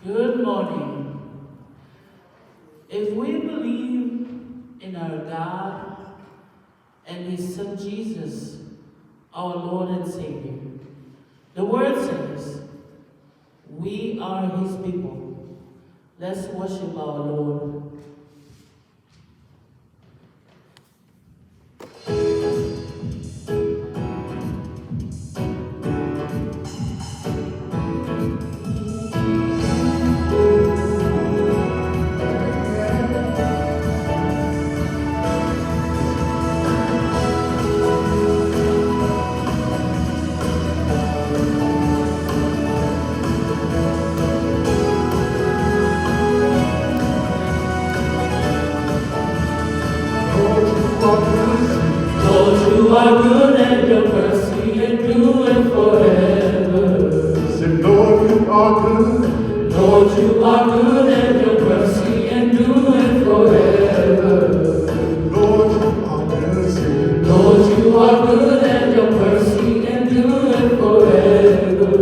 Good morning. If we believe in our God and His Son Jesus, our Lord and Savior, the Word says, we are His people. Let's worship our Lord. Lord, you are good and your mercy endureth forever. Say, Lord, you are good. Lord, you are good and your mercy endureth forever. Lord, you are good. Say, Lord, you are good and your mercy endureth forever.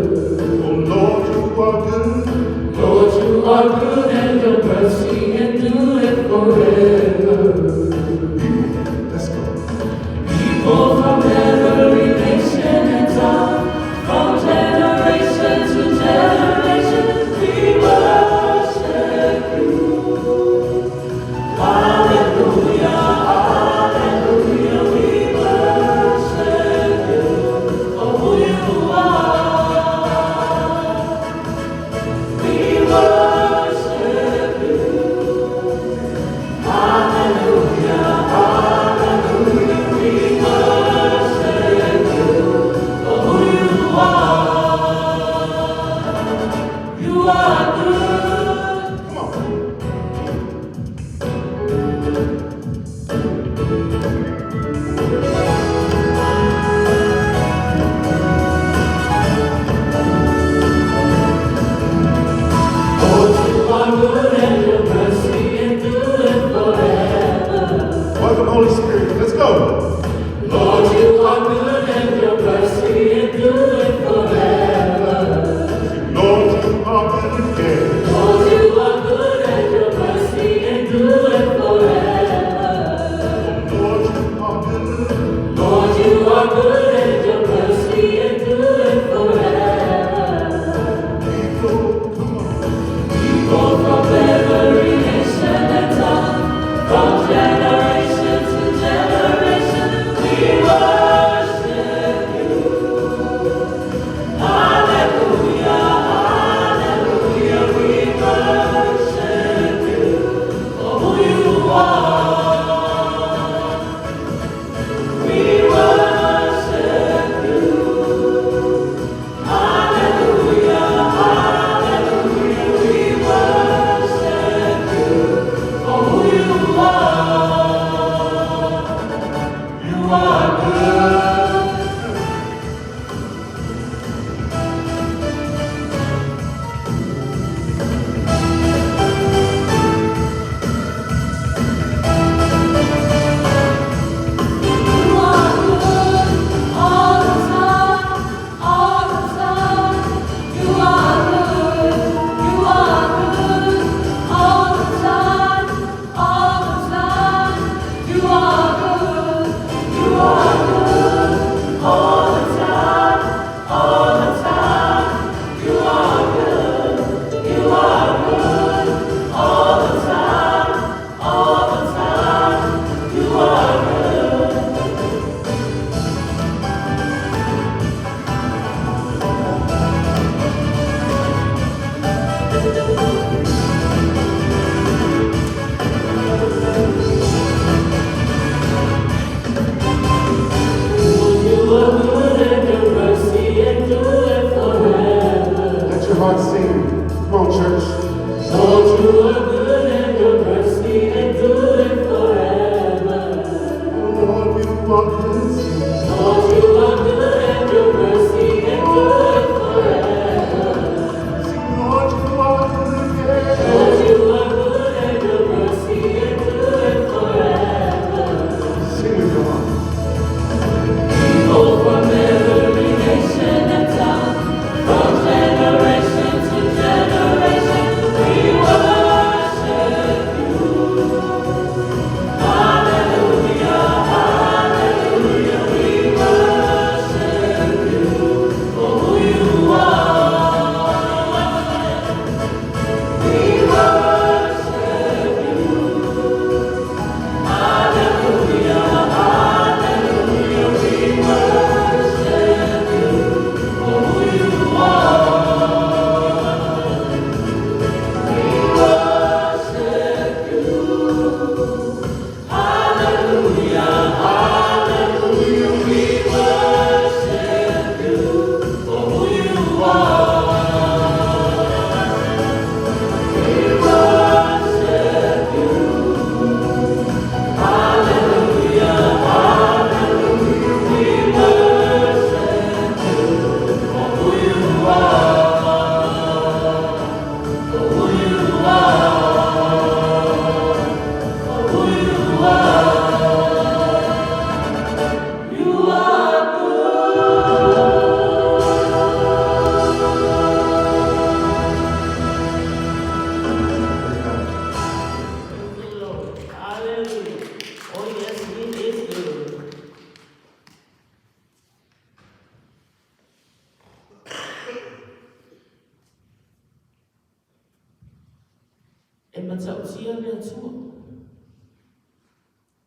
oh, Lord, you are good. Lord, you are good and your mercy endureth forever. Let's go. People from every nation and tongue, from generation to generation, we worship.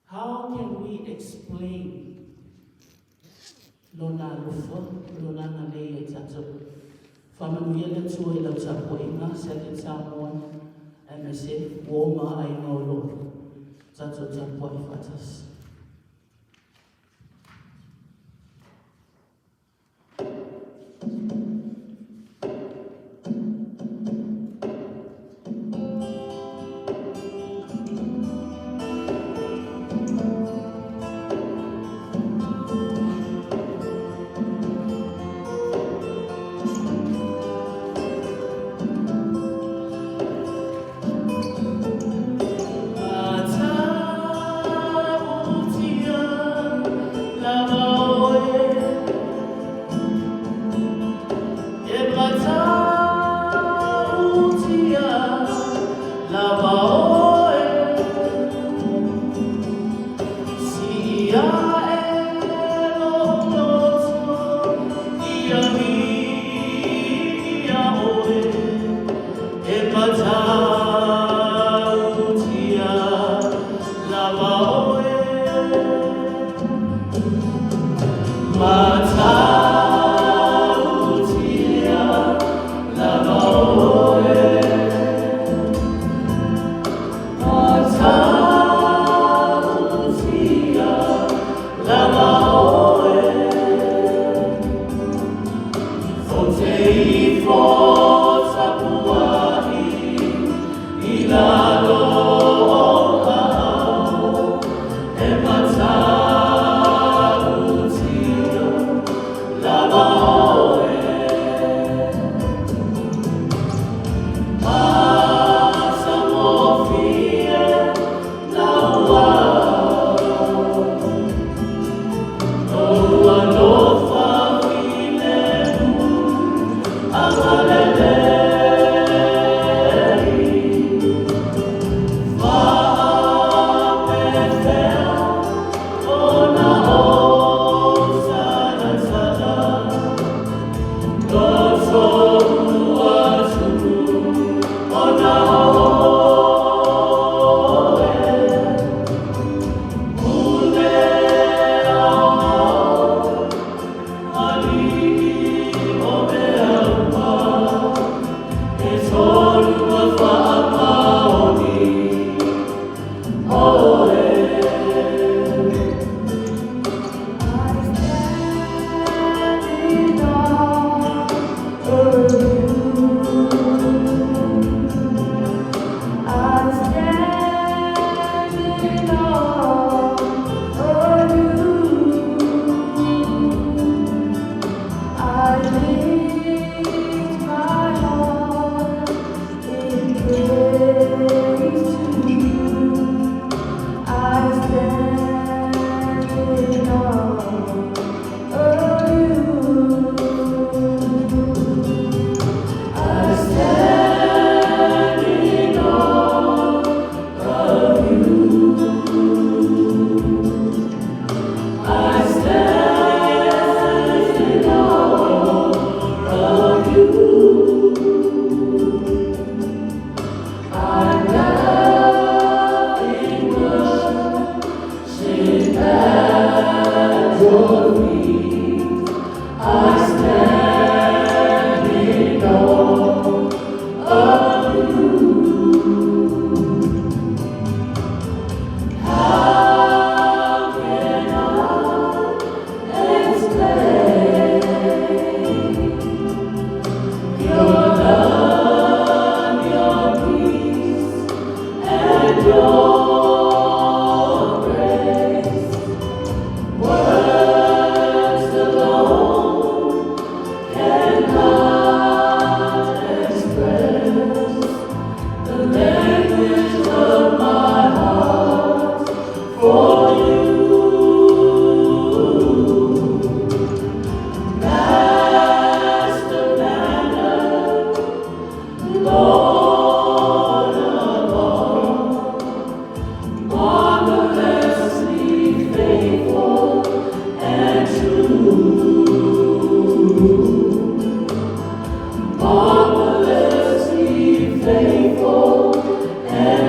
How can we explain Lona Lufa, Lona Nalea Tato? Family Tua La Tapoina, Second Samoan, and Misi, Woma, I know Lord. Tato Tapoi Fatas. faithful and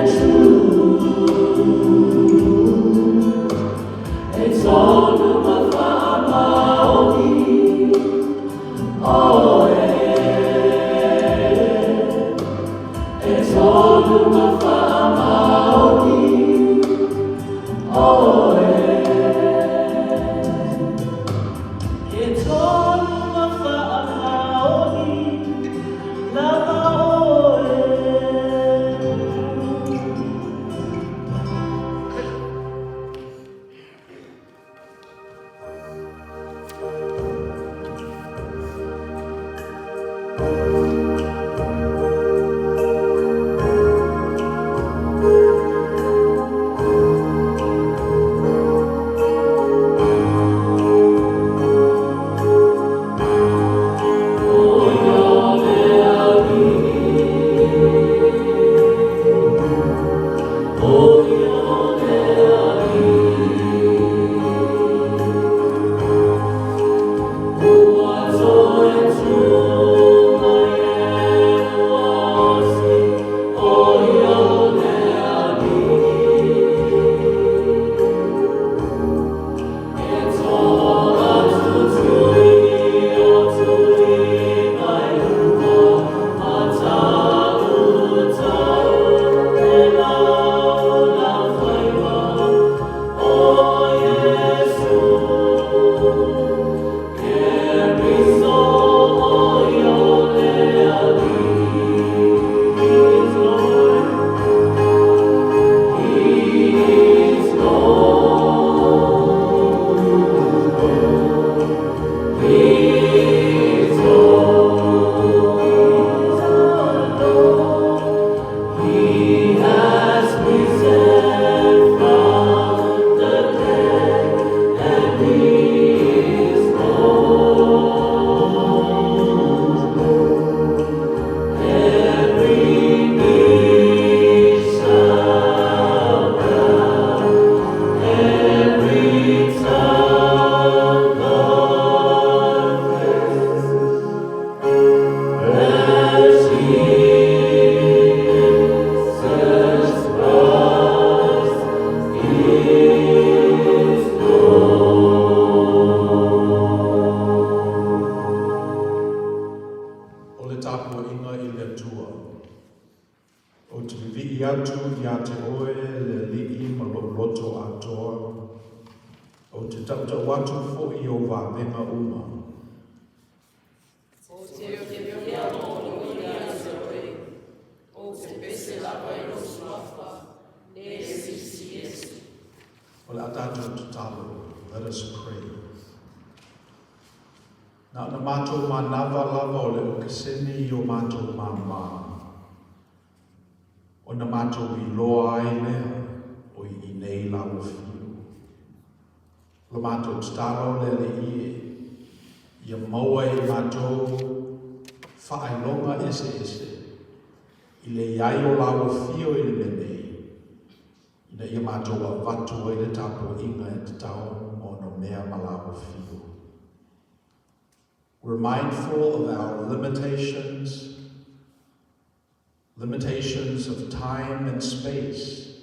Let us pray. Na na mato manava lava o le o keseni o mato mama. O na mato I loa ai lea o I nei la o fiu. Lo mato talo le le ia maua I mato whaai ese. I le iai o la o fio I le menei. Ina ia mato wa watu I le tapo inga e te tau o no mea malawa fio. We're mindful of our limitations of time and space.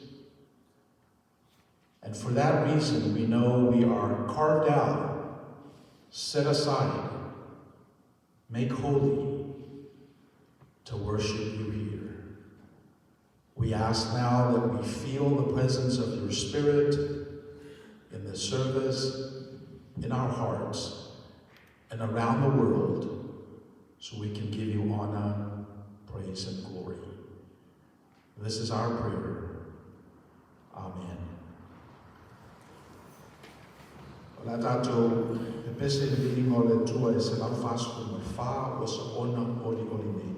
And for that reason, we know we are carved out, set aside, make holy to worship you here. We ask now that we feel the presence of your Spirit in the service, in our hearts, and around the world, so we can give you honor, praise, and glory. This is our prayer. Amen. Ola tātou, e pese le vilingo le tua e se lau whāsku me whā o sa ona oli nei.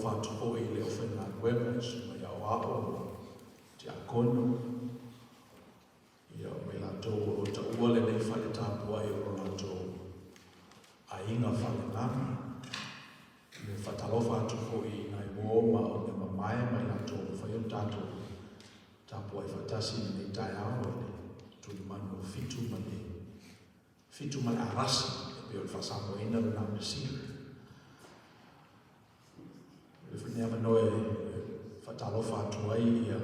whātu hoi leo whenga wema suma ia o ao te akono. Ia me lātou o ta ua le nei whale tāpua e o lātou a inga whale ngana. Me whatalofa atu hoi nai mō ma o ne mamae mai lātou whai o tātou tāpua e whatasi nei tai ao e tuli manu fitu mani. Fitu mani arasi e peo le whasamo ina le nā Misi. If we never know whatalofa atu ai ia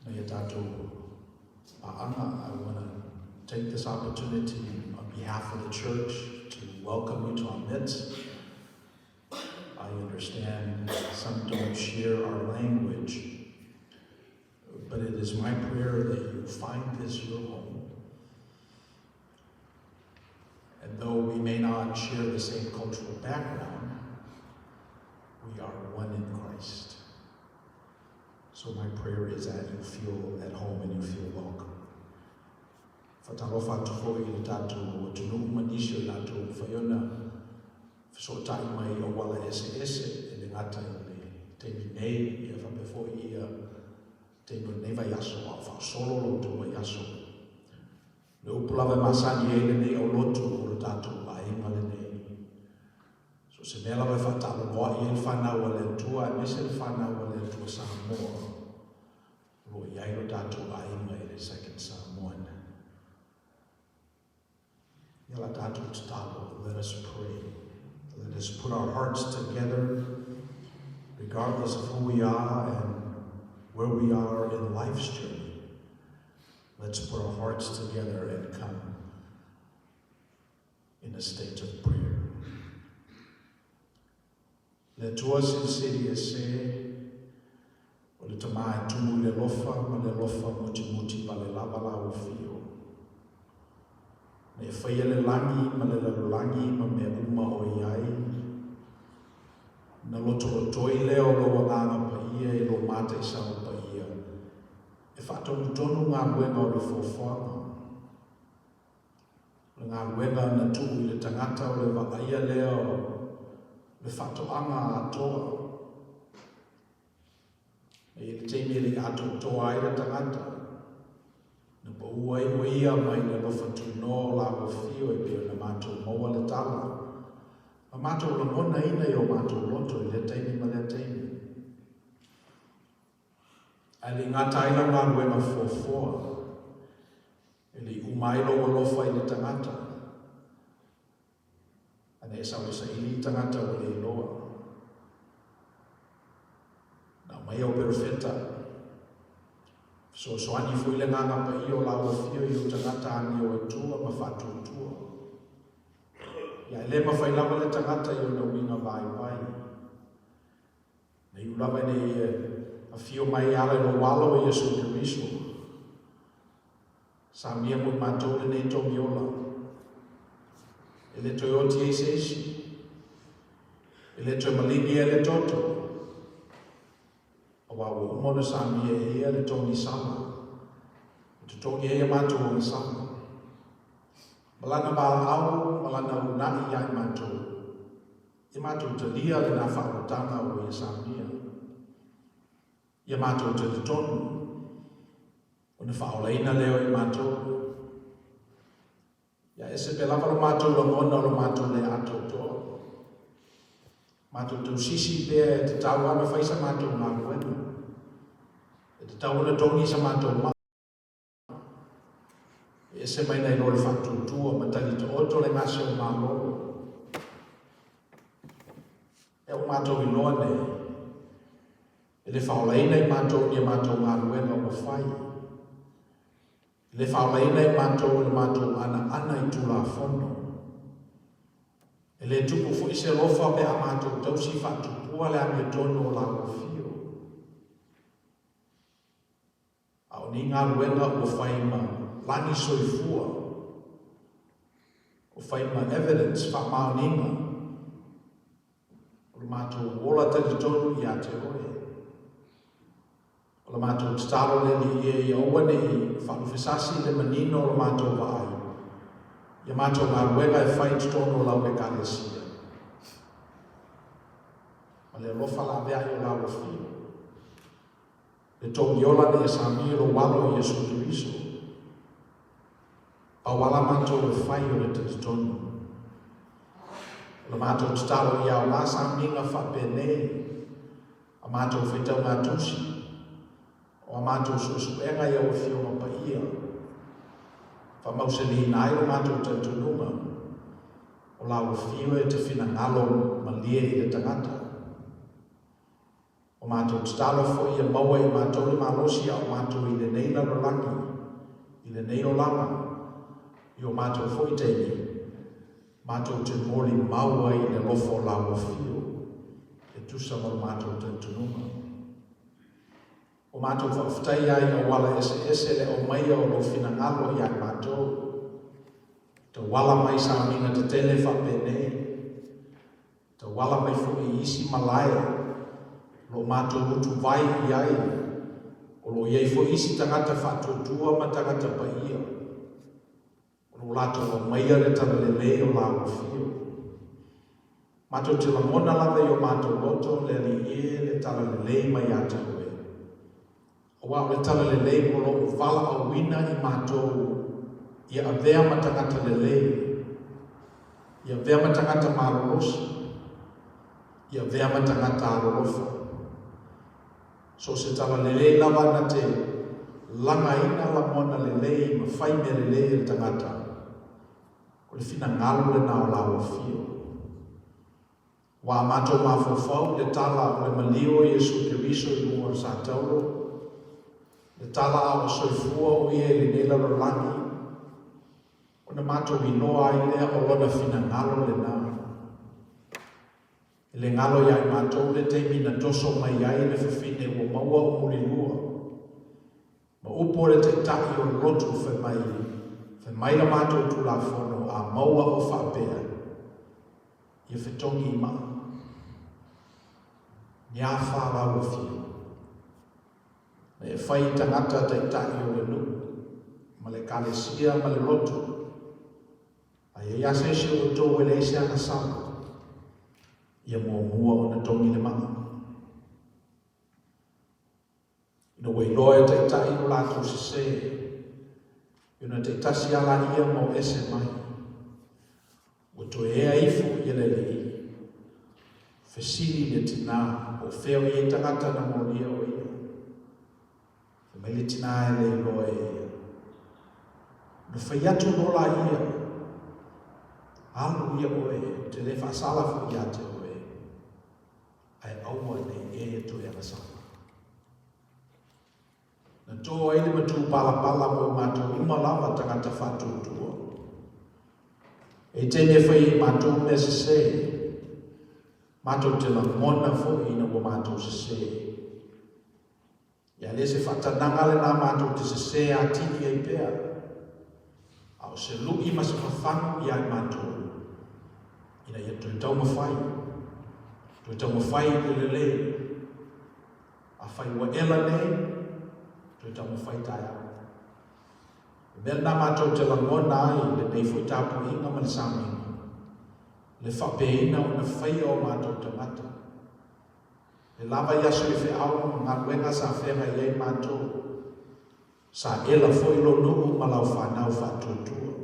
nei tātou I want to take this opportunity on behalf of the church to welcome you to our midst. I understand some don't share our language, but it is my prayer that you find this your home. And though we may not share the same cultural background, we are one in Christ. So my prayer is that you feel at home and you feel welcome. Whatalofa atu hoi le tātou o tunu umanisio i lātou whaiona whasotai mai o wala ese e le ngata i le teimi nei i a whapefo i a teimi nei vai aso a whaasolo lotu vai aso. Le upulawe masani e le nei au lotu o le tātou a inga le nei. So se mea lawe Tagaloa i le whanau a le tua e mese le whanau a le tua Samoa. Lo iai lo tātou a inga i le second Samoan. Let us pray. Let us put our hearts together, regardless of who we are and where we are in life's journey. Let's put our hearts together and come in a state of prayer. Le tua sinceria se, o le tamai tumu le lofa, ma le lofa muti pa le lava la o fio. Ne whaia le langi, ma le lalulangi, ma me uma o iai. Na lotoi leo lo nganga pa ia e lo mata i sao pa ia. E whātonu tonu ngā luenga o le whawhanga. Le ngā luenga na tuku i le tangata o le wakaia leo, le whatoanga atoa. E le teimi le ato toa i le tangata. Na pa ua ia mai le lofa tuno la o fio e peo na mātou maua le tala. Ma mātou la mona ina i o mātou loto i le teimi ma le teimi. A le ngā taila ngā ruenga fōfoa. E le umailo o lofa i le tangata. Ane e sau e sa ili tangata o le loa. Na mai au perfeta. So ani fui le nganga pa i o la o fio i o tangata ani o e tua ma whatu tua. Ia ele ma whai lava le tangata i o na winga vai. Na iu lava nei a fio mai ala no walo i Yesu Kiriso. Sa mia mo mātou le nei tongi ola. Ele toi oti e seisi. Ele toi malingi e le toto. Wa o umona sa mia e ia le tongi sama. Tu tongi e mātou o sama. Malana bala au, malana unai ia i mātou. I mātou te lia le nā whaarotanga o ia sa mia. Ia mātou te tonu. O ne whaoleina leo i mātou. Ia ese pe lava lo mātou lo ngona o lo mātou le ato toa. Mātou te usisi pia e te tau ana whaisa mātou ngā luena. Te tauna tongi sa mātou ma. E se mai nei lore whatu tua matali te oto le ngase o mālolo. E o mātou i loa nei. E le whaoleina i mātou ni a mātou ngā luenga o whai. Le whaoleina i mātou le mātou ana i tula whono. E le tupu fu i se lofa pe a mātou tausi whatu pua le ame tono o la o fio. Au ni ngā luenga o whaima lani soifua. O whaima evidence wha maoninga. O le mātou ola tali tonu i a te oe. O le mātou tatalo le li e i aua nei whanufesasi le manino o le mātou waai. Ia mātou ngā luenga e whai tutono o lau e kālesia. le lofa la vea i o la wafio. Le tō iola ni e sami lo walo i Yesu Kiriso. Pa wala mātou le whai o le te tonu. Le mātou te talo i au la saminga whapene. A mātou whetau mātusi. O a mātou suenga i au whio ma paia. Wha mauseli nai o mātou te tununga. O la whio e te whina ngalo ma lie i le tangata. O mātou te talo fo i a maua i mātou le malosi au mātou i le nei la rolangi. I le nei o lama. I o mātou fo i teini. Mātou te mori maua i le lofo la whio. E tusa mo mātou te tununga. O mātou whaftaia i o wala ese le o maia o lo whina ngalo i a mātou. Te wala mai sa minga te tele whapene. Te wala mai fo i isi malaya. Lo mātou utu vai i ai. O lo iei fo isi tangata whatutua ma tangata paia. O lo lato o maia le tana le leo la wafio. Mātou te lamona lawe i o mātou loto le li e le tala le lei mai ata koe. O wao le tala le lei mo lo vala a wina i mātou. Ia avea ma tangata le lei. Ia avea ma tangata marolosi. Ia avea ma tangata arolofa. So se tala le lei lava na te langa ina la mona le lei ma fai me le lei le tangata. O le fina ngalo le nao la wafio. Wa mato mafofau le tala o le malio Yesu Kiriso i mua sa tauro. Le tala a o soifua o ie le nela lo langi. O na mato i noa i lea o lona fina ngalo le nao. Le ngalo ia i mātou le teimi na toso mai ai le whawhine o maua o muri lua. Ma upo le te tai o lotu whai la mātou tu la whono a maua o whapea. Ia whetongi i maa. Nia whāra o whio. Me e whai tangata te tai o le nu. Ma le kalesia ma le lotu. A ia se o tō e le ese ana sama. Ia mua o na tongi le maa. Ina wei loa te tai o lātou se se. Ina te tasi ala ia mo ese mai. O to ea ifu i le li. Fesini le tina o feo i e tangata na mo lia o ia. Mai le tina e le loa e ia. No whaiatu nola ia. Alu ia o e. Te le whaasala fu ia te o. Ai aua nei e to e rasana. Na tō ai le matu pala mo mātou ima lava tangata whātūtua. E tene whai mātou me se se. Mātou te la mona fo ina o mātou se se. Ia le se whatananga le nā mātou te se se a tiki ai pēr. Au se lui ma se whawhanu i ai mātou. Ina ia tui tau mawhai. Tui tau mawhai le le. A whai wa ela nei. Tui tau mawhai tai au. Mel nā mātou te langona ai le nei fui tāpu inga ma le sāminga. Le whapeina o na whai o mātou te mata. Le lava yasu i whi au ngā wenga sa whenga i ei mātou. Sa ela foi lo nuku ma lau whanau whātutua.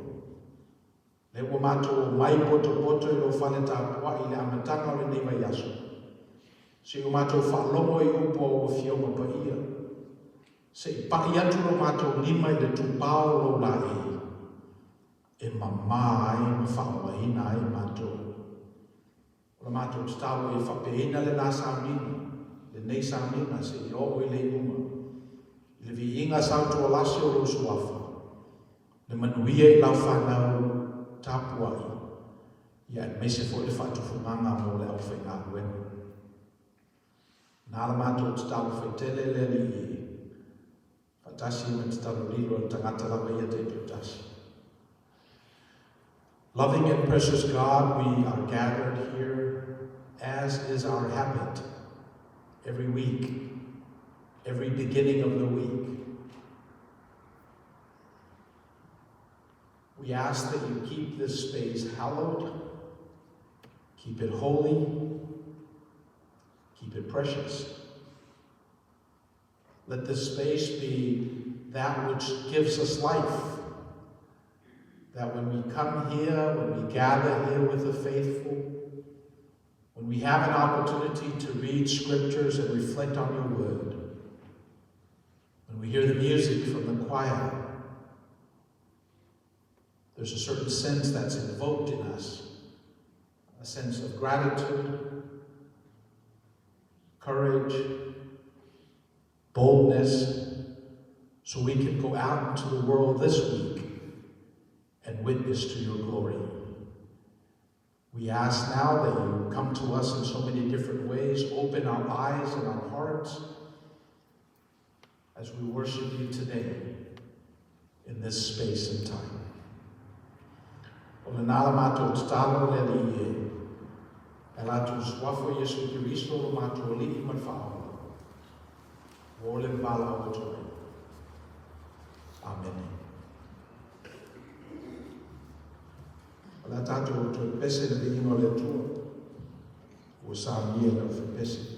Le ua mātou mai poto i lo whane tāpua i le amatanga o le nei mai yasu. Si o mātou whalomo i upo o whio ma paia. Se i pai atu lo mātou lima i le tupao lo la e. E mamā ai ma whaua ina ai mātou. O la mātou tau e whapeina le nā sāmina. Le nei sāmina se i o i le inuma. I le vi inga sautu o lasi o lo suafa. Le manuia i lau whanau tāpua i. Ia e meise fo le whātuwhunganga mo le au whainga wenu. Nā la mātou tau whaitele le li i. Fatasi me te talo lilo le tangata lawa ia te tutasi. Loving and precious God, we are gathered here, as is our habit, every week, every beginning of the week. We ask that you keep this space hallowed, keep it holy, Keep it precious. Let this space be that which gives us life. That when we come here, when we gather here with the faithful, when we have an opportunity to read scriptures and reflect on your word, when we hear the music from the choir, there's a certain sense that's invoked in us, a sense of gratitude, courage, boldness, so we can go out into the world this week and witness to your glory. We ask now that you come to us in so many different ways, open our eyes and our hearts as we worship you today in this space and time. O le nala mātou tatalo le liye, e lātou swafo Yesu Kiristo lo mātou li I marwhao, o le mbala o toi. Amen. O la tātou toi pese le ingo le tua, o sa mia le fi pese.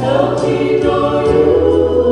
Help me know you.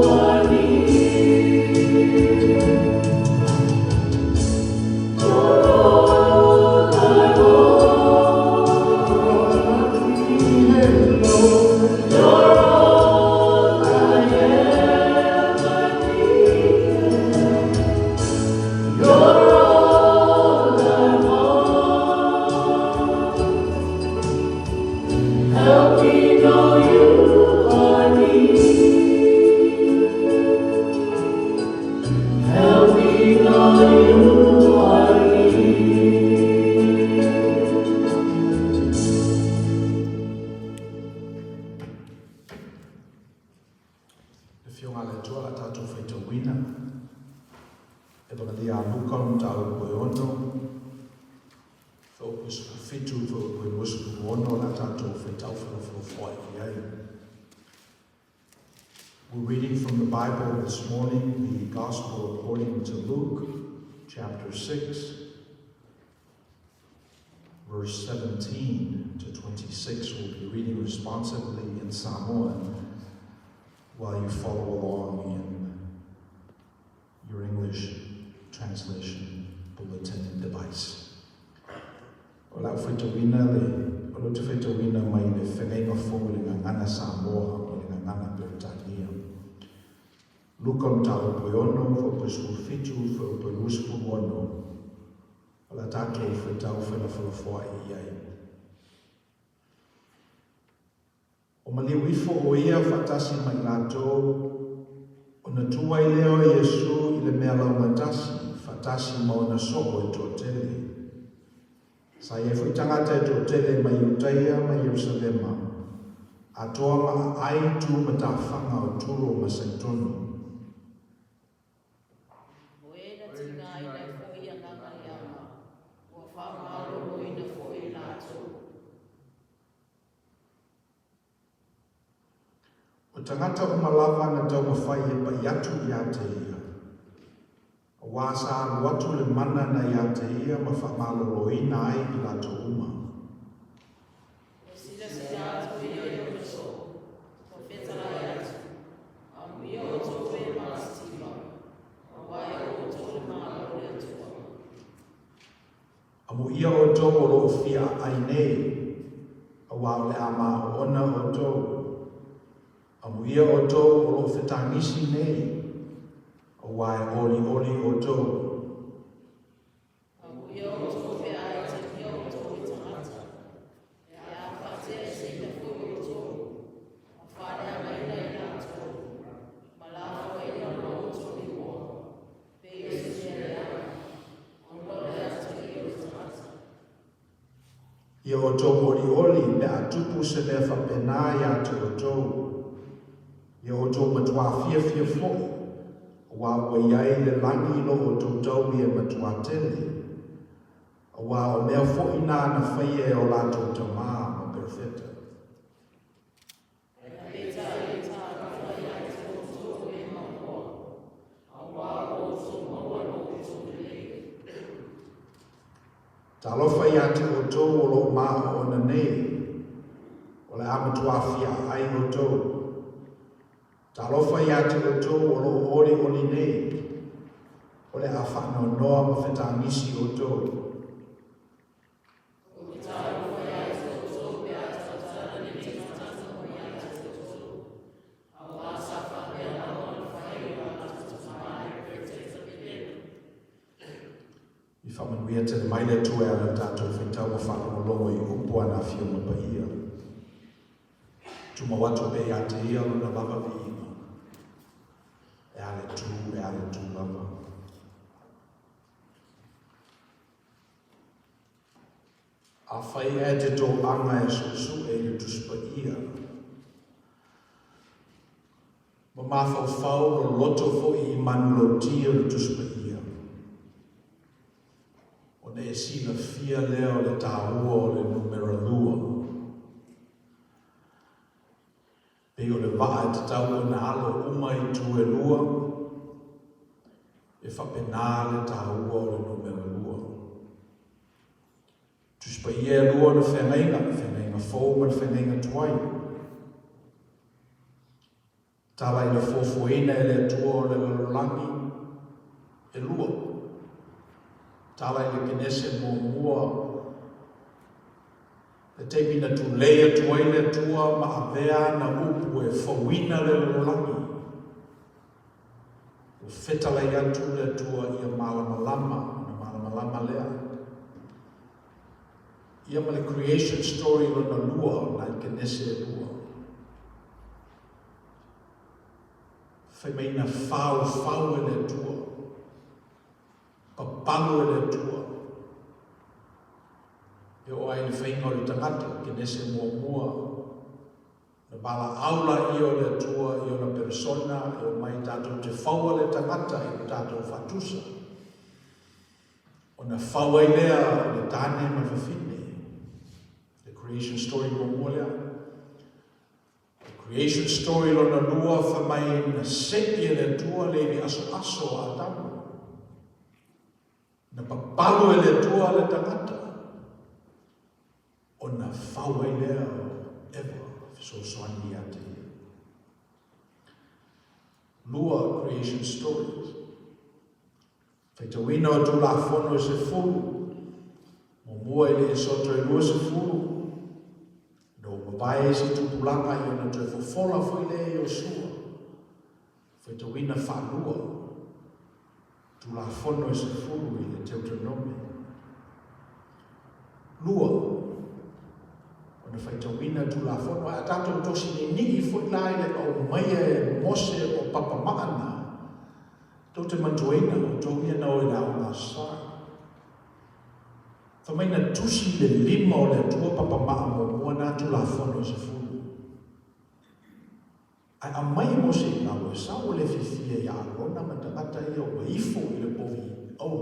Whionga le tua la tātou whaitawina. E waka li a luka o tāu koe ono. Whau pusu fitu, whau koe musu ono la tātou whaitau whai ki ai. We're reading from the Bible this morning, the Gospel according to Luke, chapter 6, verse 17 to 26. We'll be reading responsively in Samoan while you follow along in your English translation bulletin and device. O lau whaitawina le, o lotu whaitawina mai le whenenga whongu le ngana Samoa o le ngana Petaia. Luka mtau poiono, fo pesu fitu, fo pelus pumono. O la tātou whaitau whenawhalafoa i ai. O maliu ifo o ia whatasi mai lātou, o na tua i leo Iesu i le mea lau matasi, whatasi mauna soko e tō tele. Sa e whaitangata e tō tele mai Petaia, mai Jerusalema, a toa ma ai tu ma tā whanga o turo ma saitonu. O tangata umalava na tau mawhai e pa iatu i a te ia. O wāsa alu atu le mana na i a te ia ma whamalolo ina ai i lato uma. O sila sila atu i e o so, o whetara atu, a mia o tō e māstima, a wai o tō le mālo le atua. A mo ia o tō o lo fia ai nei, a wā le ama o ona o tō. Amu ia o tō o lo whetangisi nei, o wai oli o tō. Amu ia o tō Paiai te kia o tō i tangata, e a whate e se te fui o tō, a whare a Maina i nā tō, ma lawa i nā o tō i mua, Pese te rea, o lore atu i o tangata. Ia o tō oli me a tupu se mea whapena i atu o tō. Ia o tō matua fia fwoi, wā wai ai le langi no o tō tau i e matua tele, wā o mea fwoi nā na whai e o lātou tamā ma perfeta. E peta i tā whai ai te o tō e maua, a wā o tō maua no o tō le. Tā lo whai ate o tō o lo mā o na nei, o le amatua fia ai o tō. Tā lofa i ate o tō o lo oli nei, o le a whano noa ma whetangisi o tō. O ki tā lofa i ate o tō pe a tātara ni te matata o i ate o tō, a wā sa whapea na o na whai o a tātata mai pe te whapea. I whamanuia te maile tue ala tātou whetau ma whakamo longo i upua na whioma pa ia. Tuma watu pe a te ia luna lava vi ima. E ale tu lava. A whai e te tō anga e susu e le tuspa ia. Ma mawhau whau o loto fo i manulo tia le tuspa ia. O ne e sila fia leo le tāua o le numera lua. Pei o le waa e te tau o na alo uma i tu e lua, e whapena le tāua o le numera lua. Tuspa ia e lua na whenenga fōma na whenenga tuai. Tala i na fōfuina e le atua o le lalolangi e lua. Tala i le kenese mua e te mina tu leia tuai le tua ma avea na upu e fawina le lolangi. O whetala i atu le tua i a malamalama, na malamalama lea. Ia ma le creation story o na lua, na i kenese e lua. Whai mei na whau e le tua. Papalu e le tua. E o ai le whainga o le tangata, ke nese mua, na bala aula i o le tua i o na persona e o mai tātou te whaua le tangata e o tātou whatusa. O na whaua i lea o le tāne ma whawhine. The creation story mo mua lea. The creation story lo na lua whamai na se'i le tua le vi aso a tamu. Na papalu e le tua le tangata. O na whaua i lea ewa so soani ate. Lua creation stories. Feita wina o tu la fono e se fulu. Mo mua i le soto e lua se fulu. No mabae si tu pulanga i ona tu e fofola foi le o sua. Feita wina whanua. Tu la fono e se fulu i le Deuteronome. Lua. Ona whaitawina tu la fono, a tātou tosi ni fut lai le o maia e mose o papa maana. Tau te mantuena o tau ia nao i rao ngā sāi. Tau maina tusi le lima o le tua papa maa mo mua nā tu la fono se fulu. Ai a mai mose i ngā ua sao le fifia i a rona ma tangata ia o ifo i le povi au.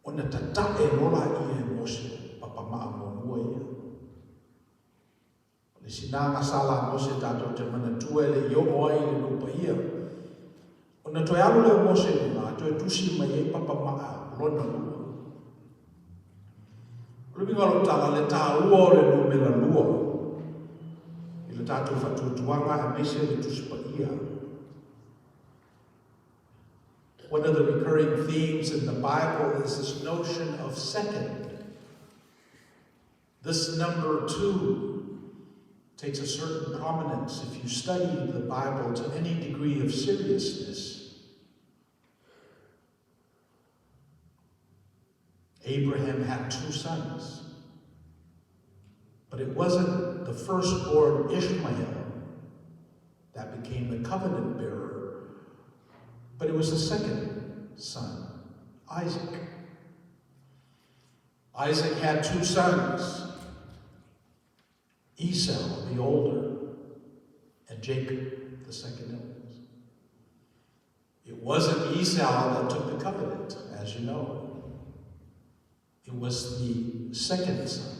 Ona tatae nola i e mose papa maa mo mua ia. Le sinanga sala mose tātou te mana tua le io oai le lupa ia. O na toi alu le mose luna, toi tusi mai e papa maa lona lua. Lupi ngalo tala le tā ua o le lume la lua. I le tātou whatutuanga e mese le tusi pa ia. One of the recurring themes in the Bible is this notion of second. This number 2 takes a certain prominence if you study the Bible to any degree of seriousness. Abraham had 2 sons, but it wasn't the firstborn Ishmael that became the covenant bearer, but it was the second son, Isaac. Isaac had 2 sons, Esau, the older, and Jacob, the second eldest. It wasn't Esau that took the covenant, as you know. It was the second son,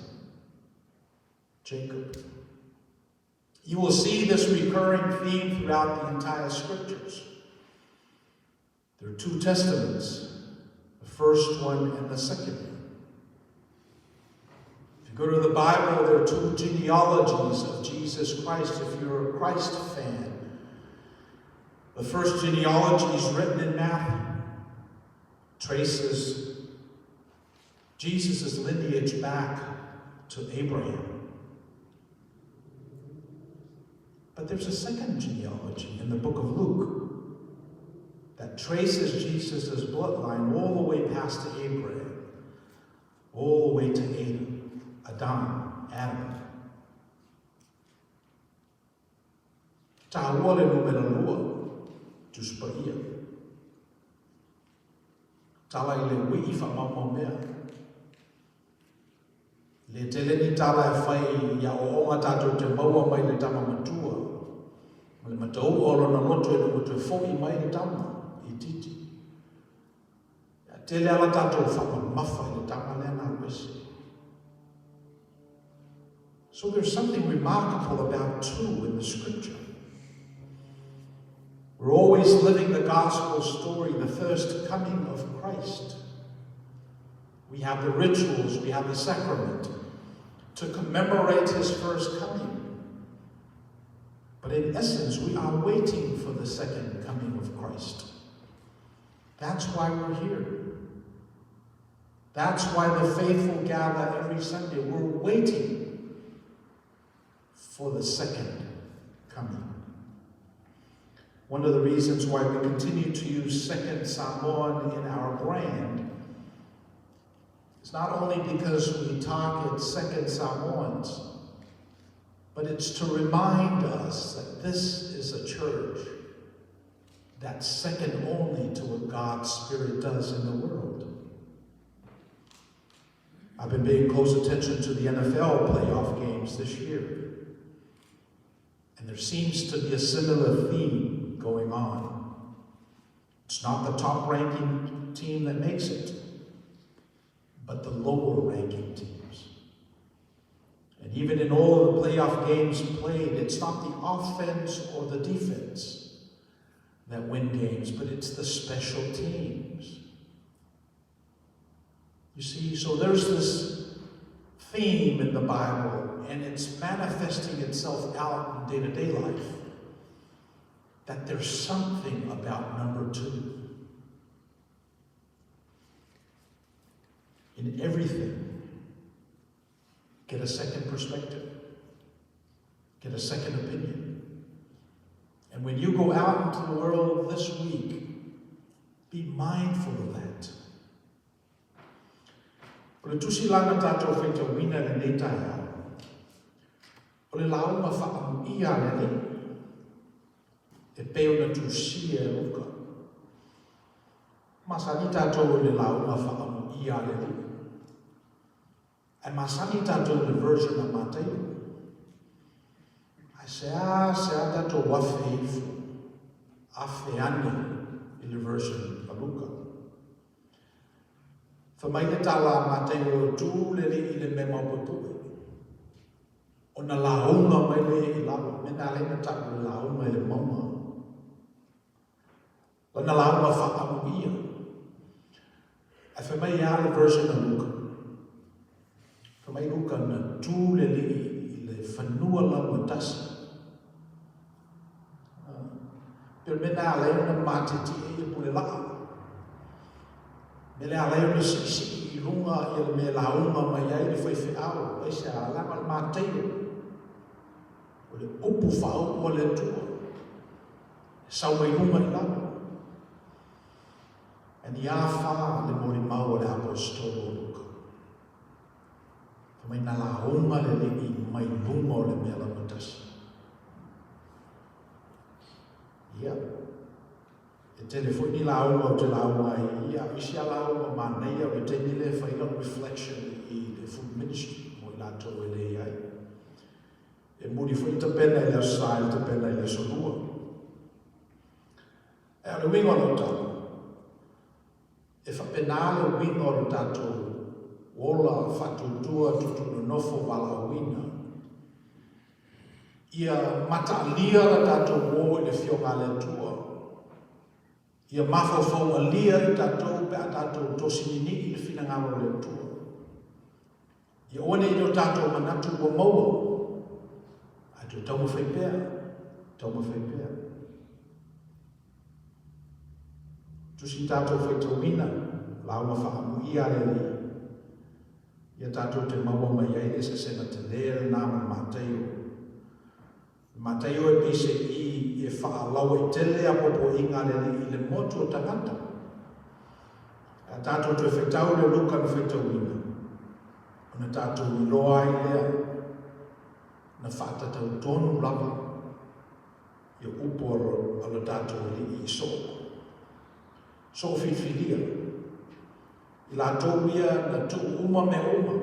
Jacob. You will see this recurring theme throughout the entire scriptures. There are 2 testaments, the first one and the second one. If you go to the Bible, there are 2 genealogies of Jesus Christ, if you're a Christ fan. The first genealogy is written in Matthew, traces Jesus' lineage back to Abraham. But there's a second genealogy in the book of Luke that traces Jesus' bloodline all the way past to Abraham, all the way to Adam. Tā ua le numera lua, tuspaia. Tala I le wii whamama mea. Le tele ni tala e whai ia o onga tātou te maua mai le tama matua. Ma le matau oro na loto e le motu e fōi mai le tama, I titi. Ia tele ala tātou whamamafa I le tama lena wese. So there's something remarkable about 2 in the scripture. We're always living the gospel story, the first coming of Christ. We have the rituals, we have the sacrament to commemorate his first coming. But in essence, we are waiting for the second coming of Christ. That's why we're here. That's why the faithful gather every Sunday. We're waiting for the second coming. One of the reasons why we continue to use second Samoan in our brand is not only because we target second Samoans, but it's to remind us that this is a church that's second only to what God's Spirit does in the world. I've been paying close attention to the NFL playoff games this year. And there seems to be a similar theme going on. It's not the top-ranking team that makes it, but the lower-ranking teams. And even in all of the playoff games played, it's not the offense or the defense that win games, but it's the special teams. You see, so there's this theme in the Bible, and it's manifesting itself out in day-to-day life, that there's something about number two. In everything, get a second perspective, get a second opinion. And when you go out into the world this week, be mindful of that. O le tusi lana tātou whaitawina le nei tai au. O le launga whaamuia le nei. E peo na tusia e uka. Masani tātou le launga whaamuia le nei. E masani tātou le version of Mateo. Ai sea tātou wafe ifu. Afe ane i le version of Luka. Whamaina tala Mateo tū le li i le mema potue. O na launga mai le i lawa. Mena lena taku le launga i le mauma. O na launga whaamuia. E whamai a le version of Luka. Whamai Luka na tū le li i le whanua launga tasi. Pero mena lena matiti e pule laa. Me le aleo le sisi i lunga i le me launga mai ai le whaiwhi au. Ai se a lama le māteo. O le upu whau o le tua. Sau mai lunga i lama. E ni a wha le mori mau le apostolo Luka. Mai na launga le le i mai lunga o le mea lama tasi. Ia. E telefoni launga o te launga i ia. Isi a launga manea o te nile whaila reflection i le food ministry. Mo i lato e le ai. E muri fwoi te pena i le asai, te pena i le solua. E ale wingo no tau. E whapenale wingo no tato ola whatutua tutu no nofo wala wina. Ia mata alia la tato wo i le fionga le tua. Ia mafofo alia i tatou pe a tatou tosinini i le finangalo le tua. Ia one i no tatou manatu o maua. A tu tau mawhaipea. Tau mawhaipea. Tusi tatou whaitawina. Launga whaamuia le li. Ia tatou te maua mai ai e se sena te lea nama Mateo. Mateo e pise i e whaalau e tele a popo inga le i le motu o tangata. A tātou te whetau le luka na whetauina. O na tātou i loa i lea. Na whātatau tonu lava. I uporo ala tātou li i so. So whiwhiria. I la tau ia na tu uma me uma.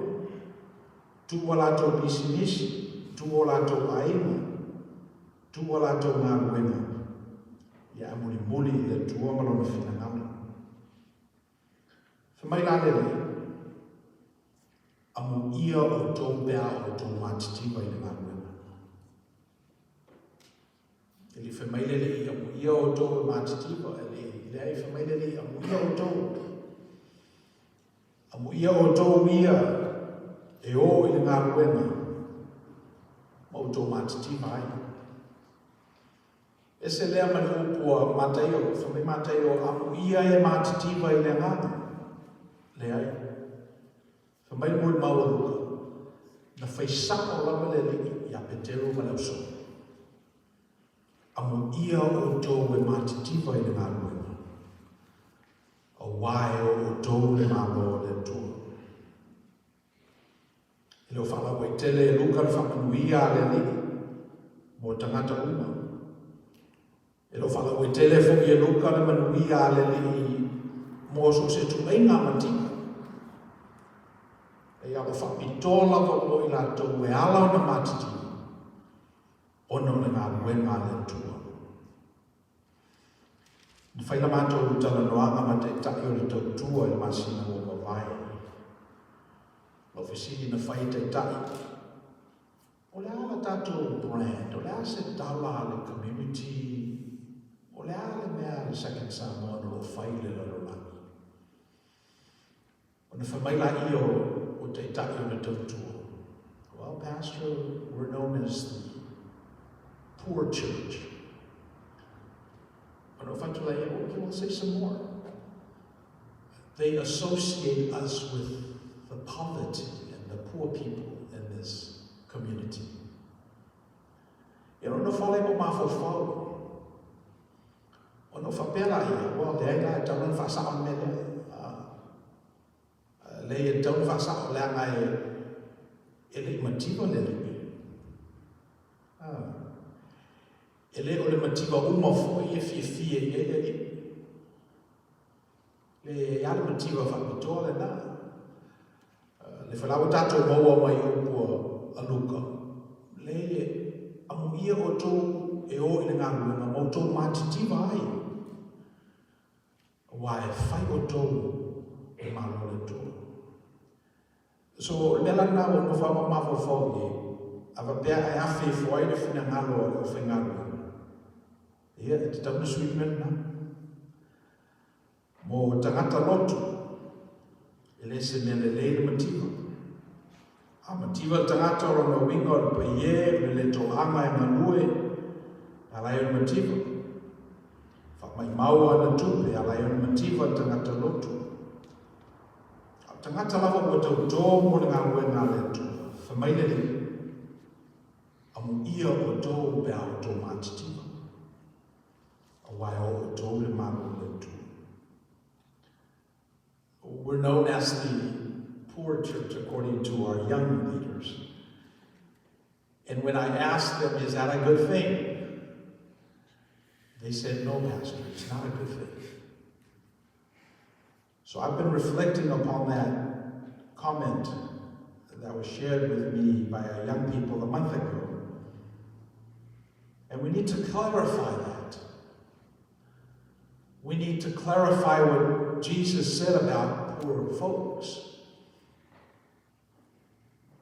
Tu o la tau pisinisi. Tu o la tau aima. Tu o la tau ngā ruenga. Ia amuri muli le tuonga lona whinangama. Whamai la lele. Amu ia o tau bea o tau mātitiwa i le ngā ruenga. Eli whamai lele i amu ia o tau mātitiwa. Eli ai whamai lele i amu ia o tau. Amu ia o tau ia e o i le ngā ruenga. Ma o tau mātitiwa ai. E se lea mani upua Mateo, whamai Mateo, amu ia e mātitiwa i le ngāna. Le ai. Whamai mui maua luka. Na whaisako lama le li i a petero ma leo so. Amu ia o tō e mātitiwa i le ngāna. A wai o tō le ngāna le tō. I leo whala wai tele e luka na whamanuia le li. Mo tangata uma. E lo whala oi telefo i e luka na manui a le li mo so se tu ei ngā matika. E ala whapitola wa o i la tau e ala o na matiti. ono le ngā wenga le tua. Ni whaila mātou tala noanga ma te tai o le tau tua i masina o mawai. Lo fisini na whai te tai. O le ala tātou brand, o le ala se tala le community, o le ala mea le second Samoan o whai le lalolani. O na whamaila i o te tai o le tau tua. Well, Pastor, we're known as the poor church. Okay, we'll say some more. They associate us with the poverty and the poor people in this community. You know, fale mo mafofo. Ono fapela ia, well, they ain't don't fa sa on mele. Le don't fa sa la ngai ele motivo le. Ele o le motivo uma fo e fie le ya le motivo fa pitole na. Le falawa tato mo mai o aluka. Le amuia o to e o ina ngā mo to matitiva ai. Wai fai o to e malo le to. So le la na o no fa ma fo ye. Ava pea ai afi fo ai le fina ngalo o fe ngalo. Ia te tau na sweetman na. Mo tangata lotu. Ele se mele le motiva. A motiva tangata o no winga o pa ye, me le to anga e manue, ala e motiva. Fa mai maua na tupe, ala e motiva tangata lotu. A tangata lava o tau tō mo ngā ue ngā le tu. Fa mai le amu ia o tō pe au tō mātitiva. We're known as the poor church according to our young leaders. And when I asked them, is that a good thing? They said, no, Pastor, it's not a good thing. So I've been reflecting upon that comment that was shared with me by our young people a month ago. And we need to clarify that. We need to clarify what Jesus said about poor folks.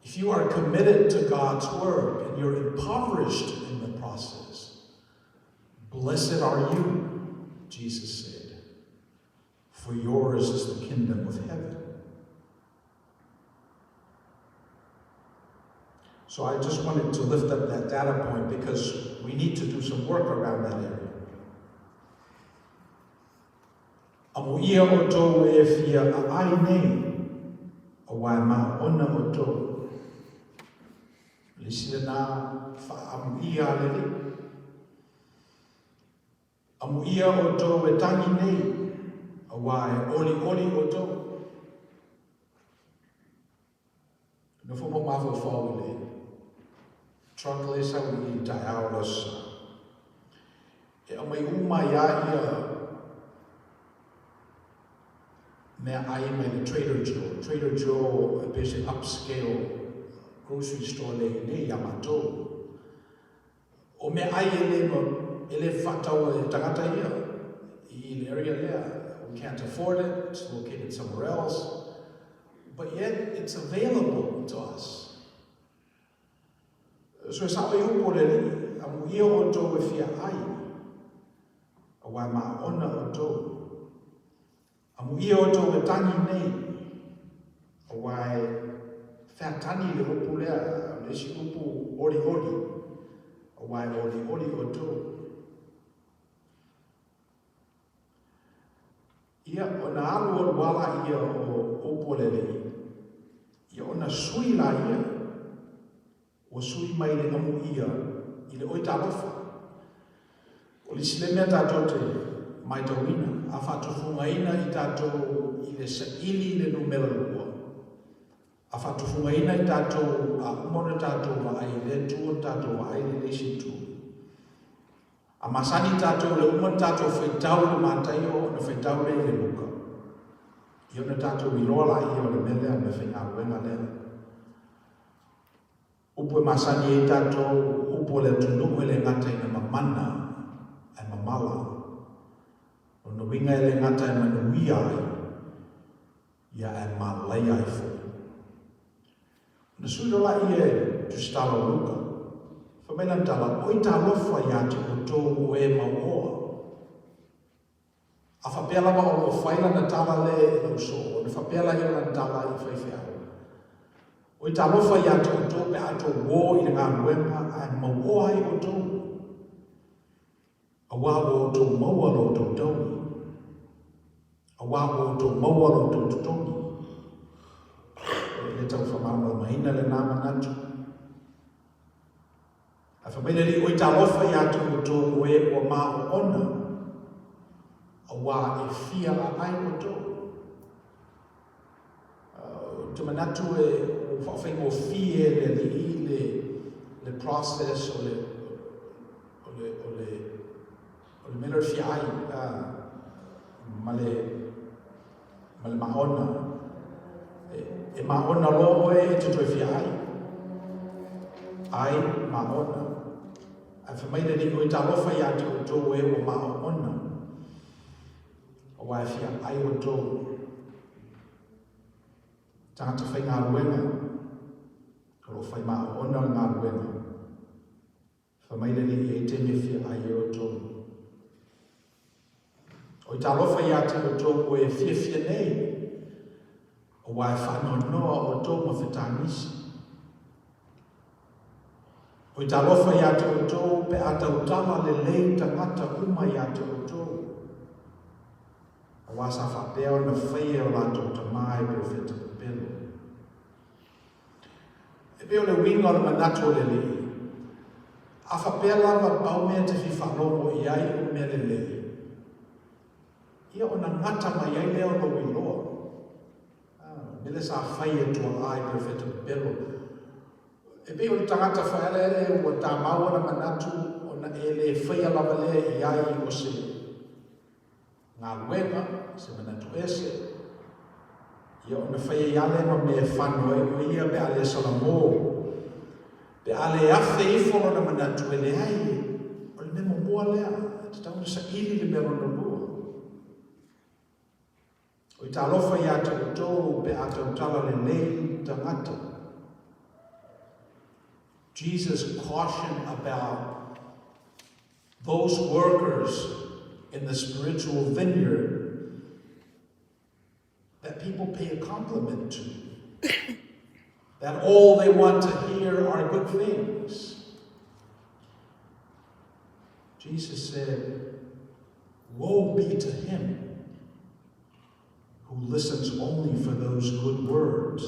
If you are committed to God's word and you're impoverished in the process, blessed are you, Jesus said, for yours is the kingdom of heaven. So I just wanted to lift up that data point because we need to do some work around that area. Amo ia o tō e fia a ai nei, a wai ma ona o tō. Lisina nā wha amu ia lele. Amu ia o tō e tangi nei, a wai oli o tō. No fumo mafo fau le. Truck le sa ui tai auras. E amai uma ia ia mea ai mai le Trader Joe. Trader Joe a basic upscale grocery store le Yamato. O mea ai ele whatau e tangata ia. I le area there. We can't afford it. It's located somewhere else. But yet it's available to us. So e sawe upo le li. Amu ia o tō e fia ai. A wai ma ona o tō. Amu ia o tō e tangi nei, a wai whātani le upu lea, le si upu ori, a wai ori o tō. Ia o na alu o wala ia o upu le li, ia o na sui la ia, o sui mai le amu ia, i le oita alofa. O li sile mea tātou te mai tauina. A whatufungaina i tātou i le saili le numero lua. A whatufungaina i tātou a umona tātou wa ai le tua tātou wa ai le leisi tu. A masani tātou le umona tātou whaitau le mātai o na whaitau le le luka. I ona tātou i rola i o le mele a me whainga ruenga lea. Upu e masani i tātou upo le tunu le ngata ina mamana e mamala. O no winga le ngata e manuia ia e malai ai fo. Na suido la ie tu stalo luka. Whamena tala, oi ta lofa ia te o tō e mauoa. A whapela wa o whaila na tala le e so, o na whapela ia na tala i whaiwhea. Oi ta lofa ia te o tō pe ato wō i ngā ruenga a mauoa i o tō. A wā o tō maua lo tō tauni. A wā o tō maua lo tō tauni. Le tau whamama Maina le nā manatu. A whamaina li oi ta lofa i atu o tō koe o mā o ona. A wā e fia a ai o tō. Te manatu e whawhengo o fie le li le process o le mera Faiai ma le maona. E maona lo e te toi Faiai. Ai maona. A whamaina ni oi ta lofa i atu o tō e o maona. O wai fia ai o tō. Tangata whai ngā ruenga. Karo whai maona ngā ruenga. Whamaina ni e te me fia ai o tō. Oi ta lofa i atu o tō o e fia nei. O wai whanau noa o tō ma Fita Misi. O i talofa i atu o tō pe atau tala le lei tangata uma i atu o tō. O wasa whapea na whaia o lato tamai profeta Pelo. E peo le winga o le manato le lei. A whapea lava baumea te whiwhalomo i ai o mea le lei. Ia o na ngata mai ai leo no wiloa. Mele sa whaia tua ai profeta Pelo. E pe o tangata whaelele o tā maua na manatu o na e le whaia lava le i ai o se ngā ruenga, se manatu ese. Ia o na whaia i ale ma me whanua e o ia pe ale salamō. Pe ale awhe i whono na manatu e le ai, o le memo mua lea, te tau na sa ili le mero na lua. O i tā lofa i ata o tō pe ata o tala le nei tangata. Jesus cautioned about those workers in the spiritual vineyard that people pay a compliment to. That all they want to hear are good things. Jesus said, woe be to him who listens only for those good words.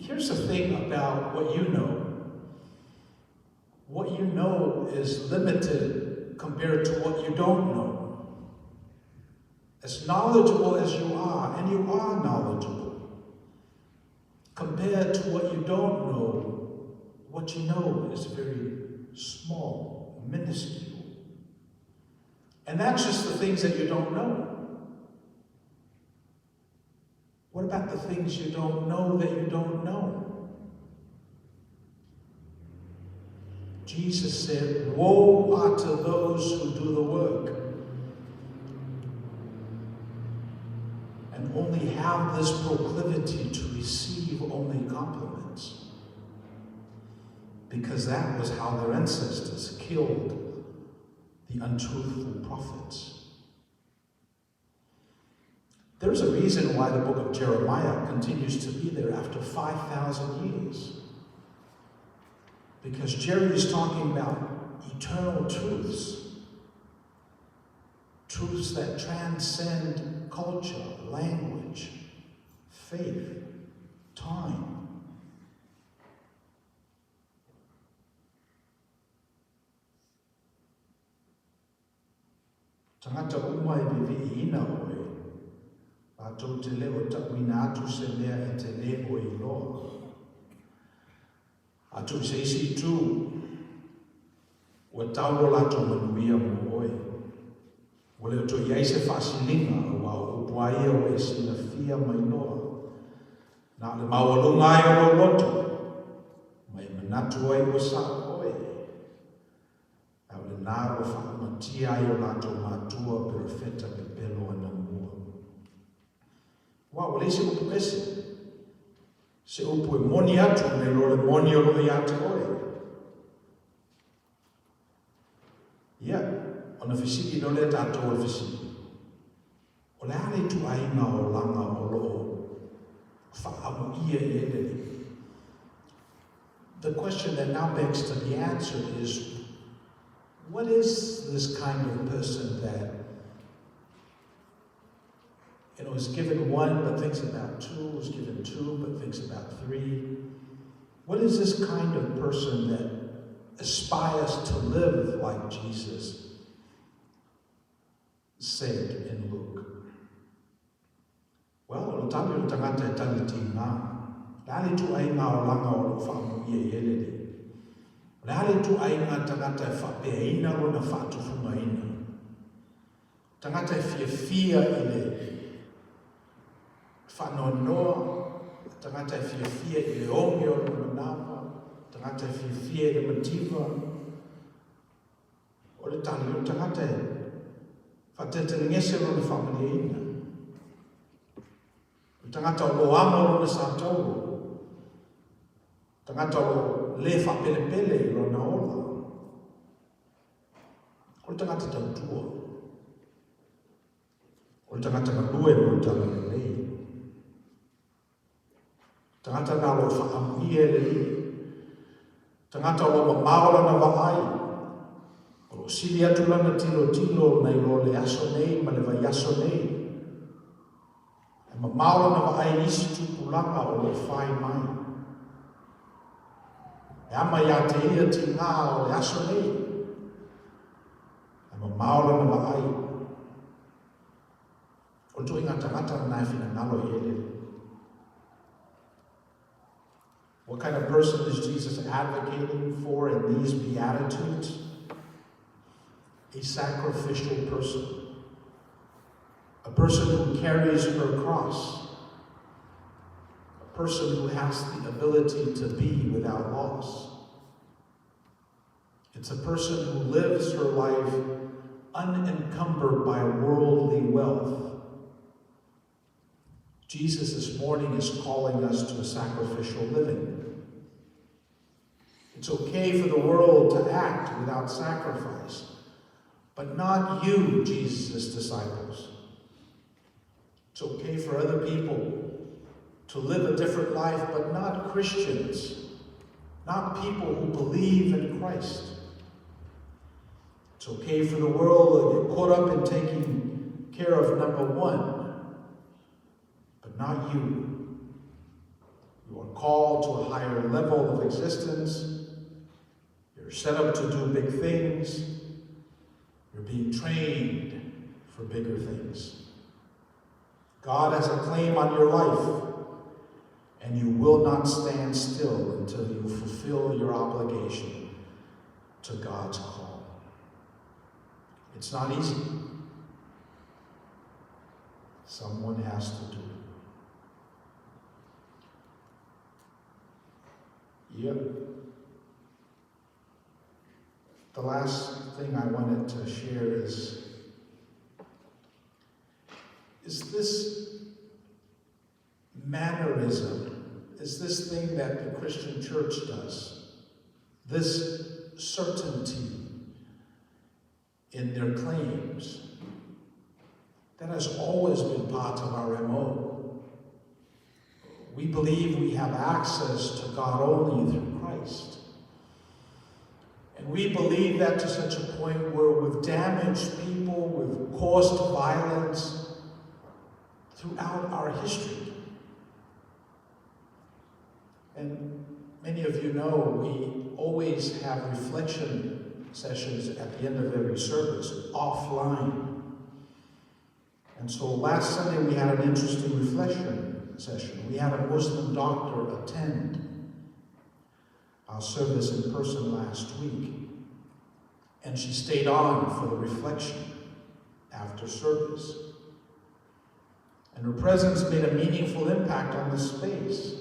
Here's the thing about what you know. What you know is limited compared to what you don't know. As knowledgeable as you are, and you are knowledgeable, compared to what you don't know, what you know is very small, minuscule. And that's just the things that you don't know. What about the things you don't know that you don't know? Jesus said, woe are to those who do the work and only have this proclivity to receive only compliments, because that was how their ancestors killed the untruthful prophets. There's a reason why the book of Jeremiah continues to be there after 5,000 years. Because Jerry is talking about eternal truths. Truths that transcend culture, language, faith, time. Tangata umai bivi ina oe. Ato te leo takuina atu se mea e te leo I loa. Atu se isi tu. Ua tauro lato manuia mo oe. Wale to iai se whasilinga wa upuaia o e sina fia mai noa. Na le mawalunga ai o loto. Mai natu ai o sa oe. Au le nā o whakamatia ai o lato mātua pero feta pe pelo ana mua. Wa o le se upu ese. Se upu e moni atu me lo le moni o lo i atu oe. Ia, ona fisiki no le tātou o fisiki. O le ale tu ainga o langa o loo. Whaamu ia i elele. The question that now begs to be answered is, what is this kind of person that, is given one but thinks about two, is given two but thinks about three? What is this kind of person that aspires to live like Jesus said in Luke? Well, o tami o tangata e tali ti ngā. Lale tu ai ngā o langa o lo whaamu ia i elele. Lale tu ai ngā tangata e whapea ina o na whaatufunga ina. Tangata e fia i le whanonoa. Tangata e fia i le ongi o na manawa. Tangata e fia i le mativa. O le tali o tangata e whatetelengese o na whamani ina. Tangata o lo amo o na sātou. Tangata o le whapelepele i lo na ola. O le tangata tautua. O le tangata malue o tala le lei. Tangata nā lo whaamuia le li. Tangata o lo maola na waai. O lo sili atu lana tilo nei lo le aso nei ma le vai aso nei. Ma maola na waai isi tupulanga o le whai mai. E ama ia te ia ti ngā o le aso nei. Ma maola na waai. O tu inga tangata na whina ngalo i ele. What kind of person is Jesus advocating for in these Beatitudes? A sacrificial person. A person who carries her cross. A person who has the ability to be without loss. It's a person who lives her life unencumbered by worldly wealth. Jesus this morning is calling us to a sacrificial living. It's okay for the world to act without sacrifice, but not you, Jesus' disciples. It's okay for other people to live a different life, but not Christians, not people who believe in Christ. It's okay for the world to get caught up in taking care of number one, but not you. You are called to a higher level of existence. You're set up to do big things. You're being trained for bigger things. God has a claim on your life, and you will not stand still until you fulfill your obligation to God's call. It's not easy. Someone has to do it. Yep. The last thing I wanted to share is this mannerism, is this thing that the Christian church does, this certainty in their claims, that has always been part of our MO. We believe we have access to God only through Christ. And we believe that to such a point where we've damaged people, we've caused violence throughout our history. And many of you know we always have reflection sessions at the end of every service, offline. And so last Sunday we had an interesting reflection session. We had a Muslim doctor attend our service in person last week. And she stayed on for the reflection after service. And her presence made a meaningful impact on the space.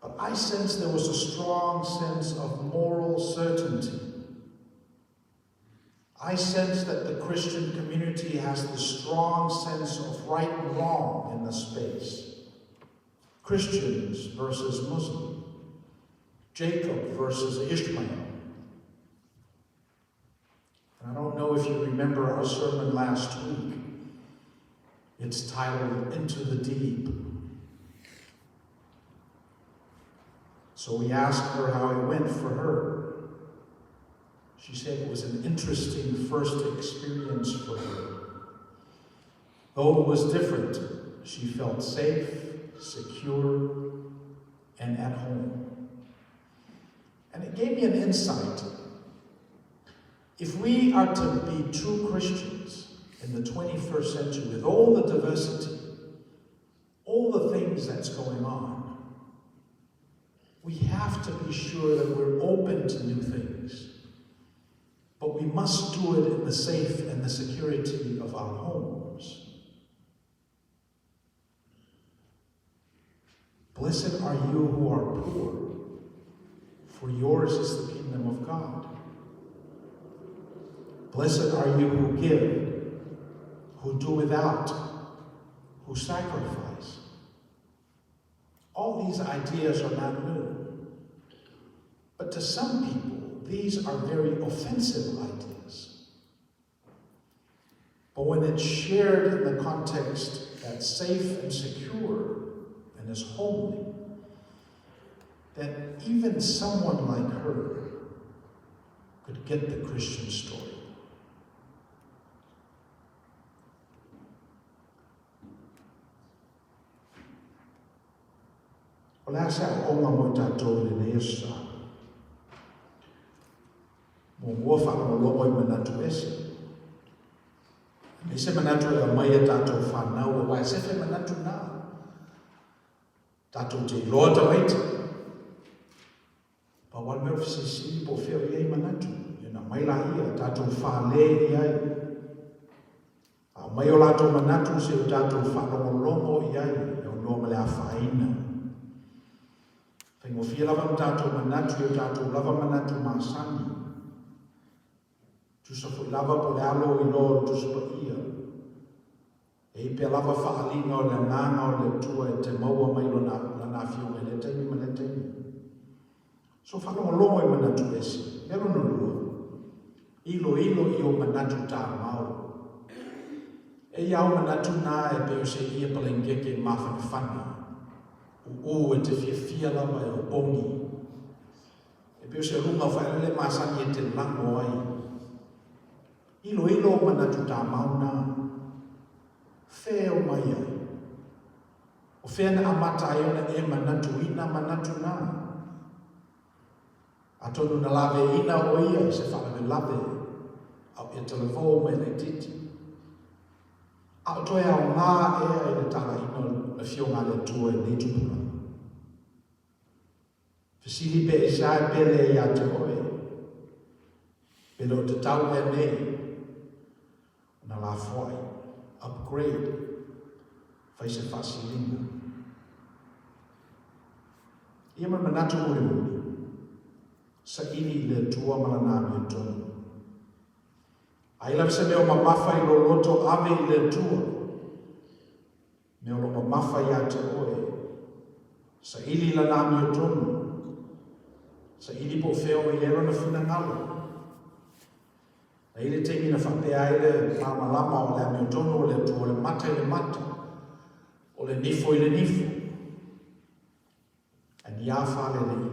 But I sensed there was a strong sense of moral certainty. I sense that the Christian community has the strong sense of right and wrong in the space. Christians versus Muslim. Jacob versus Ishmael. And I don't know if you remember our sermon last week. It's titled, Into the Deep. So we asked her how it went for her. She said it was an interesting first experience for her. Though it was different, she felt safe, secure, and at home. And it gave me an insight. If we are to be true Christians in the 21st century, with all the diversity, all the things that's going on, we have to be sure that we're open to new things. But we must do it in the safe and the security of our homes. Blessed are you who are poor, for yours is the kingdom of God. Blessed are you who give, who do without, who sacrifice. All these ideas are not new. But to some people, these are very offensive ideas. But when it's shared in the context that's safe and secure and is homely, then even someone like her could get the Christian story. O le asa o ma mo tātou le neesa. Mo mua whanau I manatu ese. Me se manatu e a mai a tātou whanau, o wai se fe manatu nā. Tātou te loa ta waiti. Pa wan mea fisi po whio i ei manatu. I na mai la ia, tātou whale i ai. A mai o lātou manatu se o tātou whanau i ai. E o noa mele a whaina. Mo fia lava tātou manatu o tātou lava manatu māsani. Tusa fo lava po le alo I loro tusa pa ia. E pe lava whaalinga o le nganga o le tua e te maua mai lo na fionga le teimi ma le teimi. So whanau longo I manatu esi. Mero no lua. Ilo I o manatu tā mau. E iau manatu nā e peo se ia palengeke mawhani whana. O e te whiawhia lava e o bongi. E peo se runga whaelele māsani e te lango ai. Ilo manatu tā mauna. Wheo mai ai. O whena amata ai ona e manatu ina manatu nā. Atonu na lave ina o ia se whalawe lave. Au e telefo me le titi. Au toi au ngā ea e le tala ino le whionga le tua e ne tupura. Fisili pe e sai pele I a te oe. Pero te tau e nei. Na la fwai. Upgrade. Fai se fasilinga. Ia man manatu uri uri. Sa ili le tua malanami e tonu. Aila se meo mamafa I lo loto ave I le tua. Meo lo mamafa I a te oe. Sa ili lanami e tonu. Sa ili po feo I ero na funa ngalo. Na ili tengi na whapea ele lama o le amiotono o le tu o le mata o le nifo I le nifo. A ni a whale le I.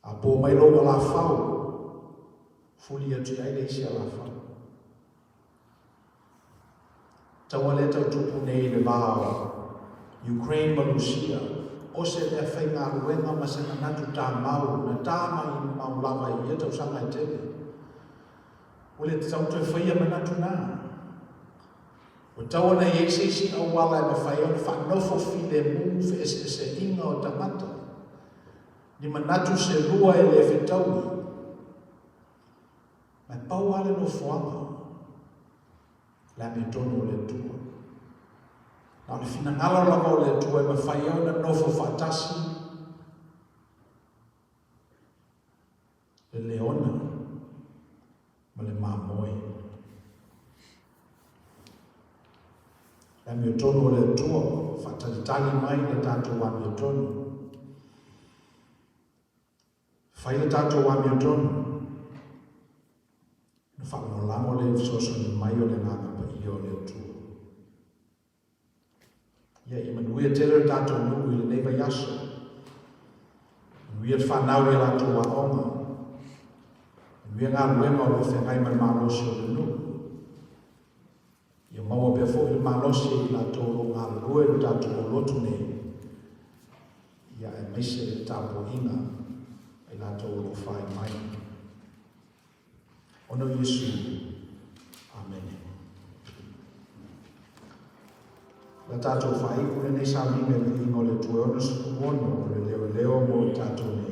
A po mai longa la whau. Fuli atu aile isi a la whau. Taua le tau tupu nei le vāo. Ukraine ma Rusia. O se le whai ngā ruenga ma se manatu tā mau. Na tā mai mau lava I ia tau sanga I tele. O le tau te whaia manatu nā. O tau ana I eisesi au wala e mawhai o le whanofo file move se inga o tamata. Ni manatu se rua e le whetaui. Mai pau ale no whoanga. La me tono le tua. Na le fina ngala la mo le tua ma Faiai na nofo fatasi. Le leona ma le mamoe. La mio tono le tua fatalitali mai le tato wa mio tono. Fai le tato wa mio tono. Na fa mo lamo le soso ni mai o le ngana pa io le tua. Ia I manuia tere tato nungu I le neiva yaso. Manuia te whanau I lato wa onga. Manuia ngā ruenga o le whengai man mālosi o le nungu. Ia maua pia fo I le mālosi I lato o ngā rue le tato o lotu nei. Ia e meise le tapo inga I lato o lo whai mai. Ono Yesu. Amen. La tato whai kune nei sa minga I ingo le tue ono sukumono o le Leoleo mo tato nei.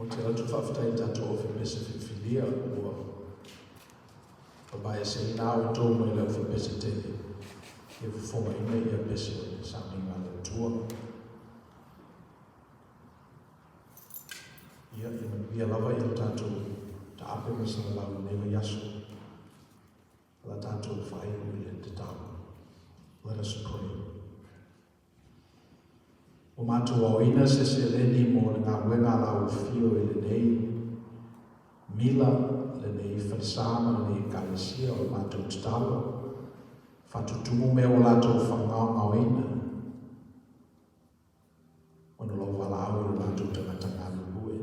Mo te atu whawhitai tato o Pese whiwhilia ua. Pabai se nao tō mo i lau Pese te. E whonga ina ia Pese o le Samoan tua. Ia ia lava i tato ta ape masa lau nela yasu. La tato whai ui le te tau. Let us pray. O mātua o ina se leni mo ngā wenga lau fio i le nei. Mila le nei wharisama le nei kalesia o mātua tutalo. Whatutumu me o lātou whangau ngau ina. Ono lo wala au le lātou tangata ngā lulue.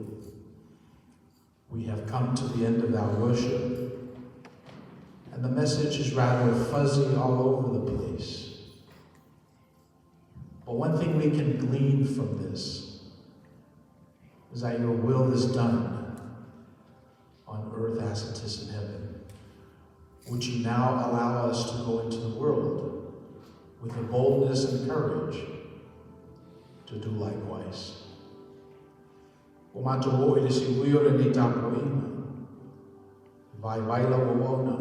We have come to the end of our worship, and the message is rather fuzzy all over the place. But one thing we can glean from this is that your will is done on earth as it is in heaven. Would you now allow us to go into the world with the boldness and courage to do likewise? O mātou o i le si ui o le nei tāpo ina. Vai waila o ona.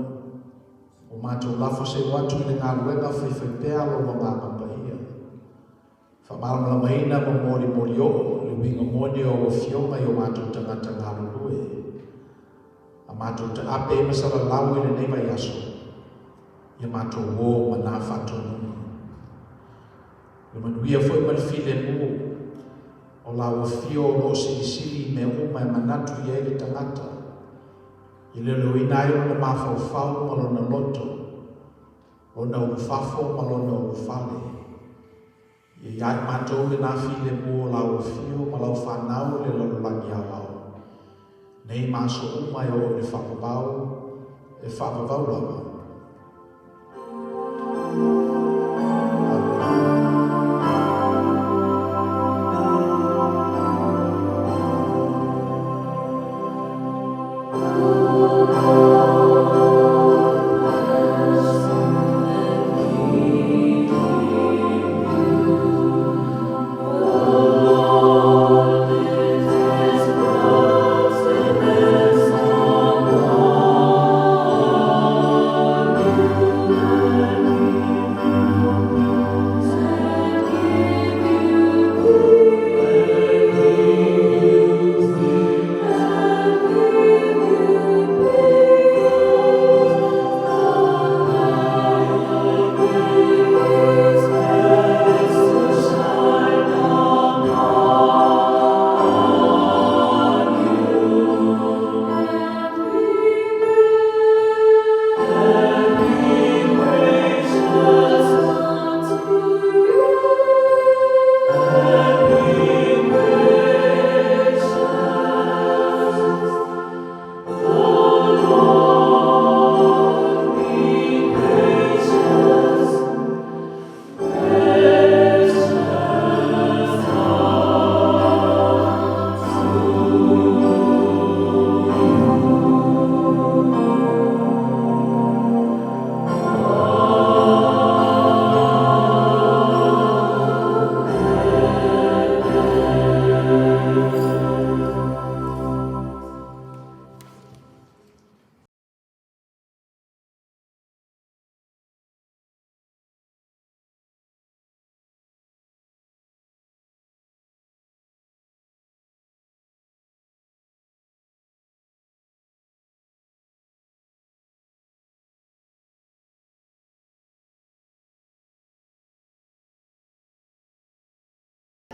O mātou lafo se watu le ngā luenga whiwhipea lo ngā mapahia. Whamarama Maina mo mori o, le winga moni o fionga i o mātou tangata ngā lulue. A mātou te ape masara lau i le neiva yaso. Ia mātou wō mana whato nuna. Le manuia fwoi malfile mō. O lau fio o sili me uma e manatu i eri tangata. I Leoleo inai o na mawhauwhau malona loto. O na ulufafo malona ulufale. I iai mātou le nā file mō lau fio ma lau whanau le lololangi au. Nei māso umai o le whakabau, e whakabau lawa.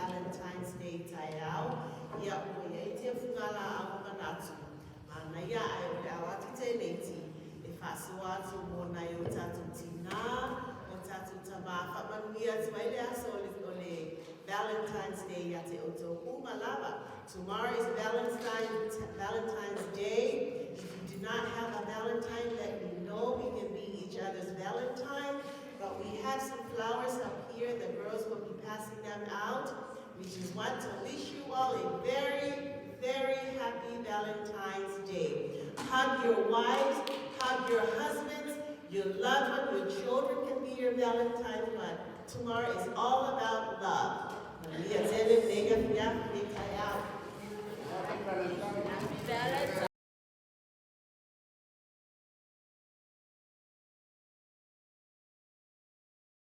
Valentine's Day taiao, ia ua ia te whungala au manatu. Mana ia ai o le awatu te leiti, e whasua atu mō nei o tātou tina, o tātou tamā whamanuia tu mai le aso o le Valentine's Day ia te o tō umalawa. Tomorrow is Valentine's Day. If you do not have a Valentine, let me know. We can be each other's Valentine. But we have some flowers up here. The girls will be passing them out. We just want to wish you all a very, very happy Valentine's Day. Hug your wives, hug your husbands, your loved one, your children can be your Valentine, but tomorrow is all about love.